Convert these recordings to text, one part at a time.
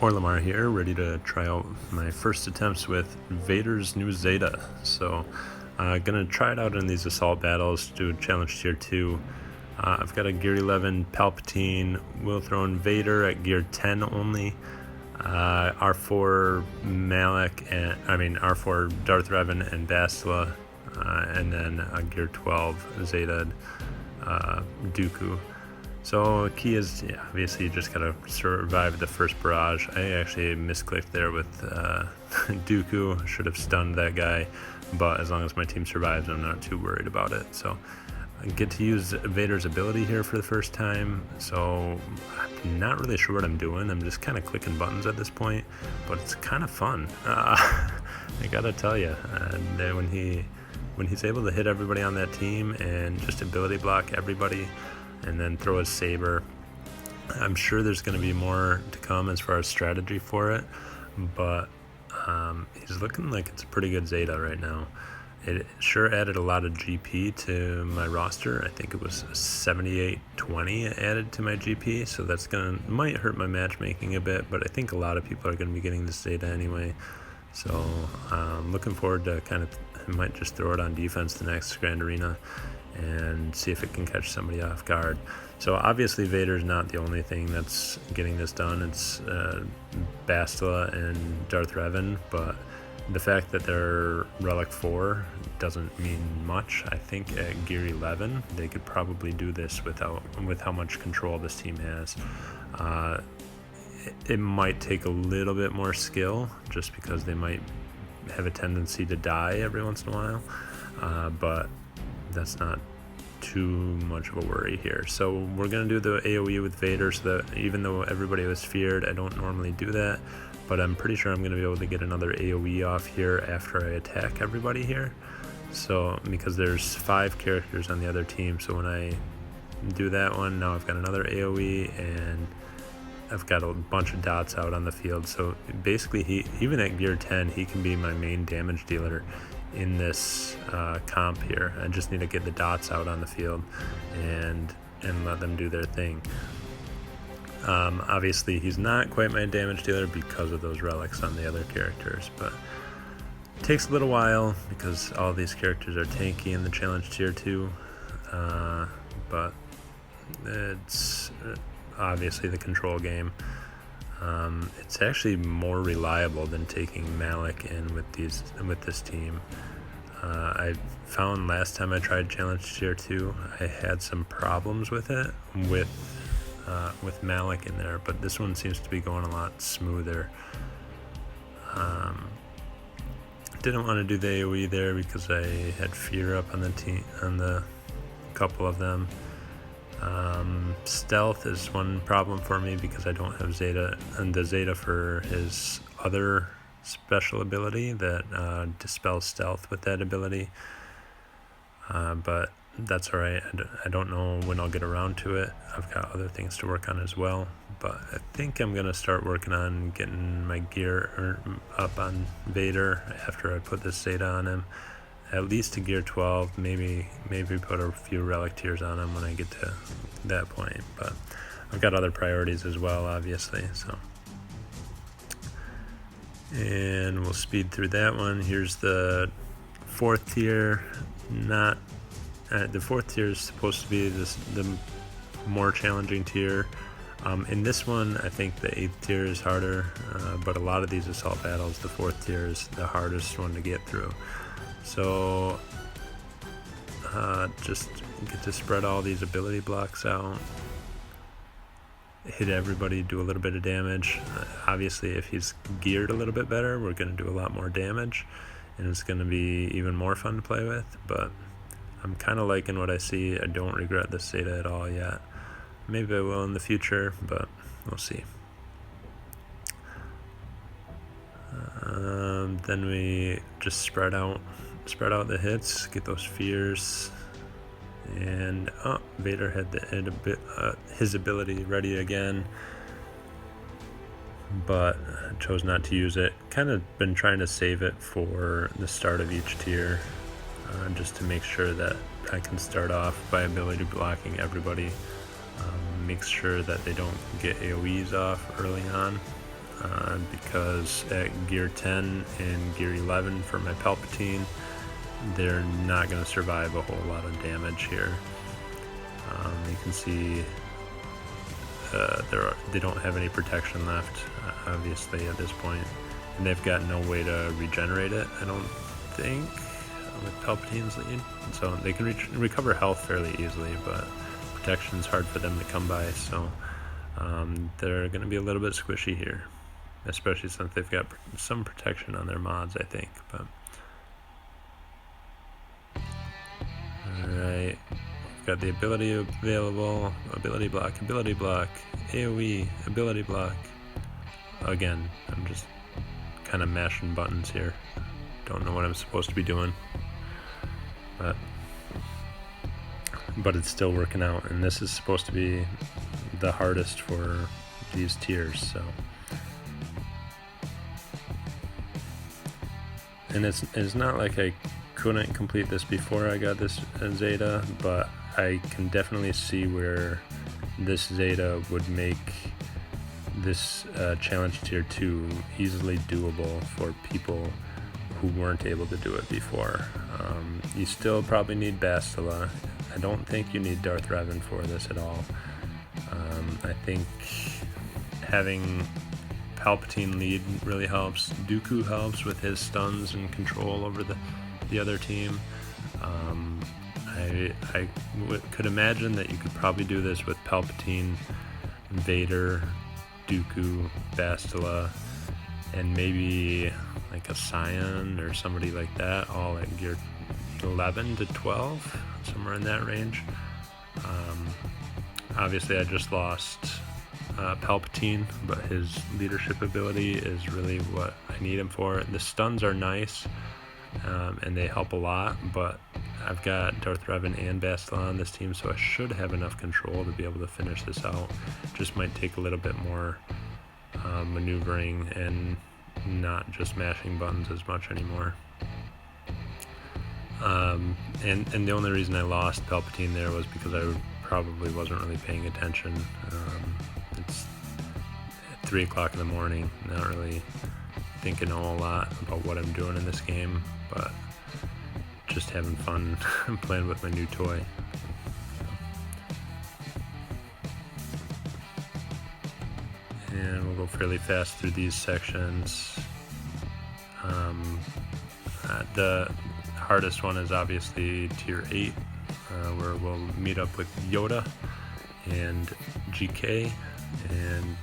Orlamar here, ready to try out my first attempts with Vader's new Zeta. So, gonna try it out in these assault battles, do challenge tier 2. I've got a gear 11 Palpatine, will throw in Vader at gear 10 only. R4 R4 Darth Revan and Bastilla, and then a gear 12 Zeta Dooku. So key is, obviously you just gotta survive the first barrage. I actually misclicked there with Dooku, should have stunned that guy, but as long as my team survives, I'm not too worried about it. So I get to use Vader's ability here for the first time, so I'm not really sure what I'm doing. I'm just kind of clicking buttons at this point, but it's kind of fun. I gotta tell you, when he's able to hit everybody on that team and just ability block everybody, and then throw his saber. I'm sure there's going to be more to come as far as strategy for it, but he's looking like it's a pretty good Zeta right now. It sure added a lot of GP to my roster. I think it was 7820 added to my GP, so that's might hurt my matchmaking a bit, but I think a lot of people are going to be getting this Zeta anyway. So looking forward to I might just throw it on defense the next Grand Arena and see if it can catch somebody off guard. So obviously Vader's not the only thing that's getting this done. It's Bastilla and Darth Revan, but the fact that they're Relic 4 doesn't mean much. I think at Gear 11 they could probably do this with how much control this team has. It might take a little bit more skill just because they might have a tendency to die every once in a while, but that's not too much of a worry here. So we're going to do the AoE with Vader, so that even though everybody was feared, I don't normally do that, but I'm pretty sure I'm going to be able to get another AoE off here after I attack everybody here. So because there's 5 characters on the other team, so when I do that one, now I've got another AoE and I've got a bunch of dots out on the field. So basically even at gear 10 he can be my main damage dealer in this comp here. I just need to get the dots out on the field and let them do their thing. Obviously he's not quite my damage dealer because of those relics on the other characters, but it takes a little while because all these characters are tanky in the challenge tier 2, but it's obviously the control game. It's actually more reliable than taking Malik in with this team. I found last time I tried challenge tier 2 I had some problems with it with Malik in there, but this one seems to be going a lot smoother. Didn't want to do the AoE there because I had fear up on the team, on the couple of them. Stealth is one problem for me because I don't have Zeta, and the Zeta for his other special ability that dispels stealth with that ability, but that's alright. I don't know when I'll get around to it. I've got other things to work on as well, but I think I'm gonna start working on getting my gear up on Vader after I put this Zeta on him, at least to gear 12, maybe put a few relic tiers on him when I get to that point, but I've got other priorities as well, obviously. So, and we'll speed through that one. Here's the 4th tier. Not the 4th tier is supposed to be the more challenging tier. In this one I think the 8th tier is harder, but a lot of these assault battles the 4th tier is the hardest one to get through. So just get to spread all these ability blocks out, hit everybody, do a little bit of damage. Obviously if he's geared a little bit better, we're going to do a lot more damage and it's going to be even more fun to play with, but I'm kind of liking what I see. I don't regret this Zeta at all yet. Maybe I will in the future, but we'll see. Then we just spread out the hits, get those fears, and Vader had his ability ready again, but I chose not to use it. Kind of been trying to save it for the start of each tier, just to make sure that I can start off by ability blocking everybody, make sure that they don't get AoEs off early on. because at gear 10 and gear 11 for my Palpatine, they're not going to survive a whole lot of damage here. You can see they don't have any protection left, obviously, at this point, and they've got no way to regenerate it, I don't think, with Palpatine's lead. So they can recover health fairly easily, but protection's hard for them to come by, so they're going to be a little bit squishy here, especially since they've got some protection on their mods, I think. But alright, we've got the ability available, ability block, AoE, ability block. Again, I'm just kind of mashing buttons here. Don't know what I'm supposed to be doing, but it's still working out, and this is supposed to be the hardest for these tiers, so. And it's not like I couldn't complete this before I got this Zeta, but I can definitely see where this Zeta would make this challenge tier 2 easily doable for people who weren't able to do it before. You still probably need Bastilla. I don't think you need Darth Revan for this at all. I think having Palpatine lead really helps. Dooku helps with his stuns and control over the other team. I could imagine that you could probably do this with Palpatine, Vader, Dooku, Bastilla, and maybe like a Scion or somebody like that, all at gear 11 to 12, somewhere in that range. Obviously I just lost Palpatine, but his leadership ability is really what I need him for. The stuns are nice, and they help a lot, but I've got Darth Revan and Bastilla on this team, so I should have enough control to be able to finish this out. Just might take a little bit more maneuvering and not just mashing buttons as much anymore. And the only reason I lost Palpatine there was because I probably wasn't really paying attention. It's 3 o'clock in the morning, not really thinking a whole lot about what I'm doing in this game, but just having fun playing with my new toy. And we'll go fairly fast through these sections. The hardest one is obviously tier 8, where we'll meet up with Yoda and GK, and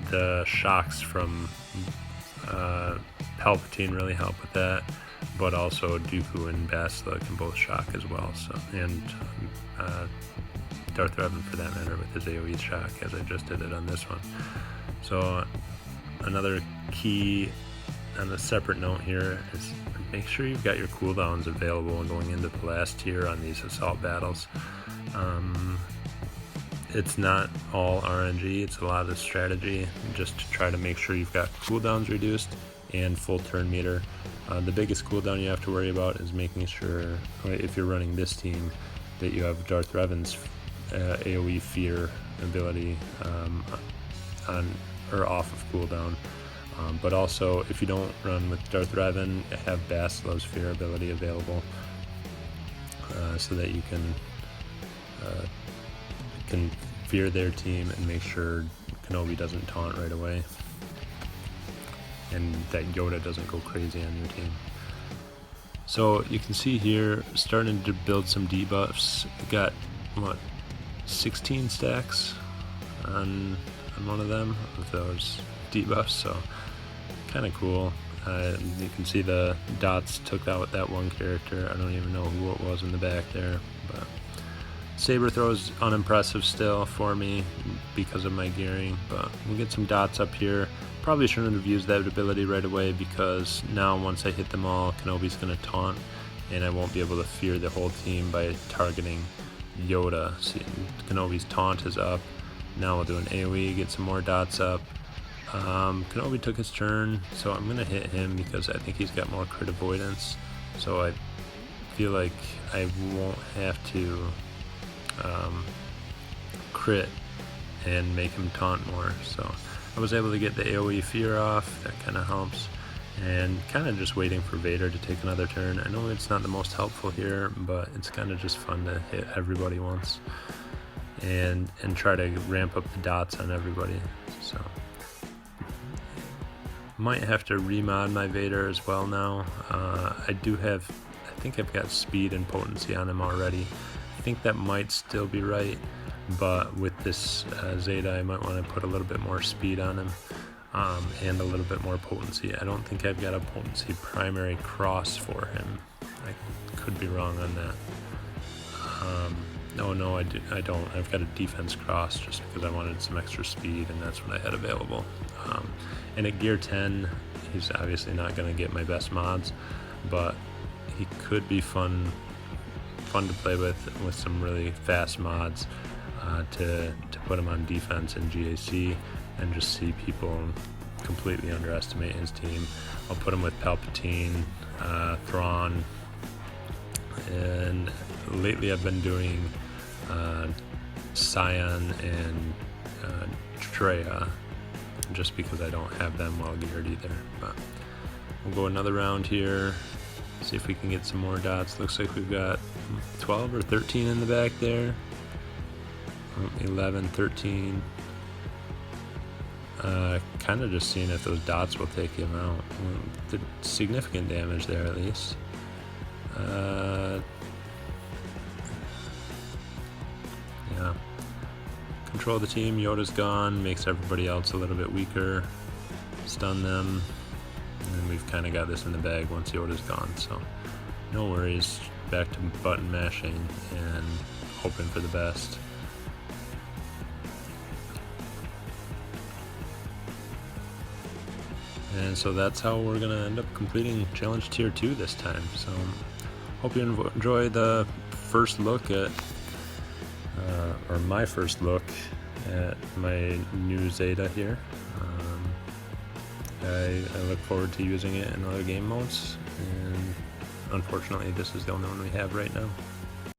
the shocks from Palpatine really help with that, but also Dooku and Bastilla can both shock as well, so, and Darth Revan for that matter with his AoE shock, as I just did it on this one. So another key on a separate note here is make sure you've got your cooldowns available going into the last tier on these assault battles. It's not all RNG, it's a lot of strategy just to try to make sure you've got cooldowns reduced and full turn meter. The biggest cooldown you have to worry about is making sure, if you're running this team, that you have Darth Revan's AoE fear ability on or off of cooldown. But also, if you don't run with Darth Revan, have Bastilla's fear ability available, so that you can fear their team and make sure Kenobi doesn't taunt right away, and that Yoda doesn't go crazy on your team. So you can see here, starting to build some debuffs. We got, 16 stacks on one of them of those debuffs, so kind of cool. You can see the dots took out that one character. I don't even know who it was in the back there, but saber throw is unimpressive still for me because of my gearing, but we'll get some dots up here. Probably shouldn't have used that ability right away, because now once I hit them all, Kenobi's going to taunt, and I won't be able to fear the whole team by targeting Yoda. See, Kenobi's taunt is up. Now we'll do an AoE, get some more dots up. Kenobi took his turn, so I'm going to hit him because I think he's got more crit avoidance. So I feel like I won't have to crit and make him taunt more. So I was able to get the AoE fear off, that kind of helps. And kind of just waiting for Vader to take another turn. I know it's not the most helpful here, but it's kind of just fun to hit everybody once and try to ramp up the dots on everybody. So might have to remod my Vader as well now. I think I've got speed and potency on him already. I think that might still be right, but with this Zeta I might want to put a little bit more speed on him. And a little bit more potency. I don't think I've got a potency primary cross for him. I could be wrong on that. No, I don't. I've got a defense cross just because I wanted some extra speed, and that's what I had available. And at gear 10, he's obviously not going to get my best mods, but he could be fun to play with some really fast mods to put him on defense in GAC. And just see people completely underestimate his team. I'll put him with Palpatine, Thrawn, and lately I've been doing Scion and Treya, just because I don't have them well geared either. But we'll go another round here, see if we can get some more dots. Looks like we've got 12 or 13 in the back there. 11, 13. Kind of just seeing if those dots will take him out. Did significant damage there at least. Yeah. Control the team, Yoda's gone, makes everybody else a little bit weaker. Stun them. And we've kind of got this in the bag once Yoda's gone, so no worries. Back to button mashing and hoping for the best. And so that's how we're going to end up completing Challenge Tier 2 this time. So hope you enjoy the first look at, or my first look at my new Zeta here. I look forward to using it in other game modes, and unfortunately this is the only one we have right now.